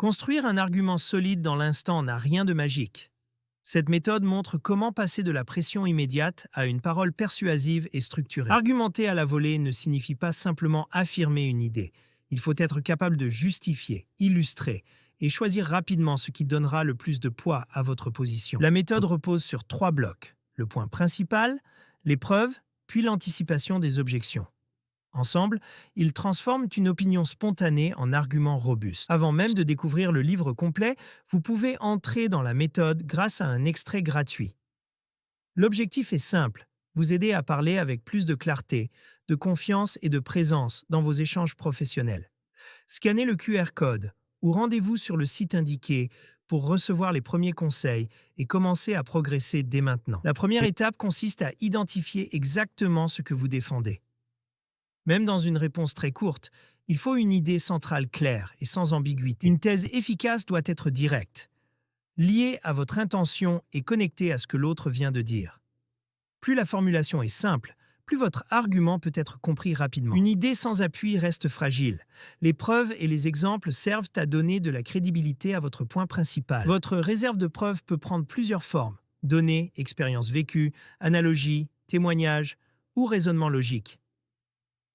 Construire un argument solide dans l'instant n'a rien de magique. Cette méthode montre comment passer de la pression immédiate à une parole persuasive et structurée. Argumenter à la volée ne signifie pas simplement affirmer une idée. Il faut être capable de justifier, illustrer et choisir rapidement ce qui donnera le plus de poids à votre position. La méthode repose sur 3 blocs. Le point principal, les preuves, puis l'anticipation des objections. Ensemble, ils transforment une opinion spontanée en argument robuste. Avant même de découvrir le livre complet, vous pouvez entrer dans la méthode grâce à un extrait gratuit. L'objectif est simple, vous aider à parler avec plus de clarté, de confiance et de présence dans vos échanges professionnels. Scannez le QR code ou rendez-vous sur le site indiqué pour recevoir les premiers conseils et commencer à progresser dès maintenant. La première étape consiste à identifier exactement ce que vous défendez. Même dans une réponse très courte, il faut une idée centrale claire et sans ambiguïté. Une thèse efficace doit être directe, liée à votre intention et connectée à ce que l'autre vient de dire. Plus la formulation est simple, plus votre argument peut être compris rapidement. Une idée sans appui reste fragile. Les preuves et les exemples servent à donner de la crédibilité à votre point principal. Votre réserve de preuves peut prendre plusieurs formes: données, expériences vécues, analogies, témoignages ou raisonnement logique.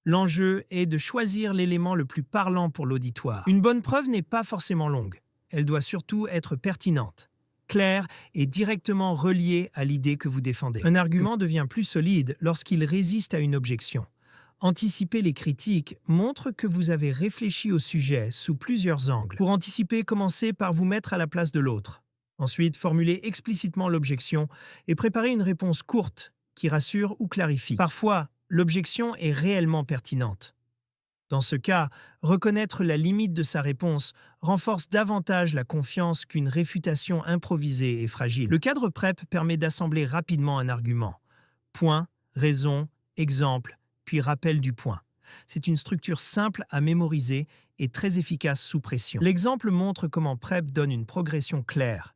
L'enjeu est de choisir l'élément le plus parlant pour l'auditoire. Une bonne preuve n'est pas forcément longue. Elle doit surtout être pertinente, claire et directement reliée à l'idée que vous défendez. Un argument devient plus solide lorsqu'il résiste à une objection. Anticiper les critiques montre que vous avez réfléchi au sujet sous plusieurs angles. Pour anticiper, commencez par vous mettre à la place de l'autre. Ensuite, formulez explicitement l'objection et préparez une réponse courte qui rassure ou clarifie. Parfois, l'objection est réellement pertinente. Dans ce cas, reconnaître la limite de sa réponse renforce davantage la confiance qu'une réfutation improvisée et fragile. Le cadre PrEP permet d'assembler rapidement un argument. Point, raison, exemple, puis rappel du point. C'est une structure simple à mémoriser et très efficace sous pression. L'exemple montre comment PrEP donne une progression claire.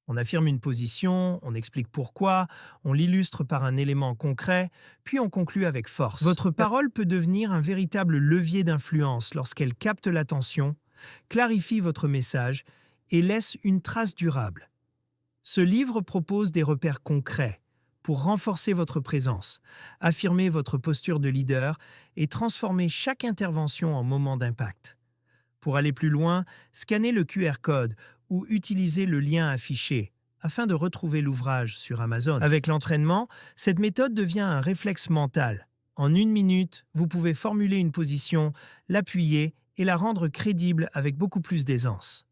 On affirme une position, on explique pourquoi, on l'illustre par un élément concret, puis on conclut avec force. Votre parole peut devenir un véritable levier d'influence lorsqu'elle capte l'attention, clarifie votre message et laisse une trace durable. Ce livre propose des repères concrets pour renforcer votre présence, affirmer votre posture de leader et transformer chaque intervention en moment d'impact. Pour aller plus loin, scannez le QR code ou utilisez le lien affiché afin de retrouver l'ouvrage sur Amazon. Avec l'entraînement, cette méthode devient un réflexe mental. En 1 minute, vous pouvez formuler une position, l'appuyer et la rendre crédible avec beaucoup plus d'aisance.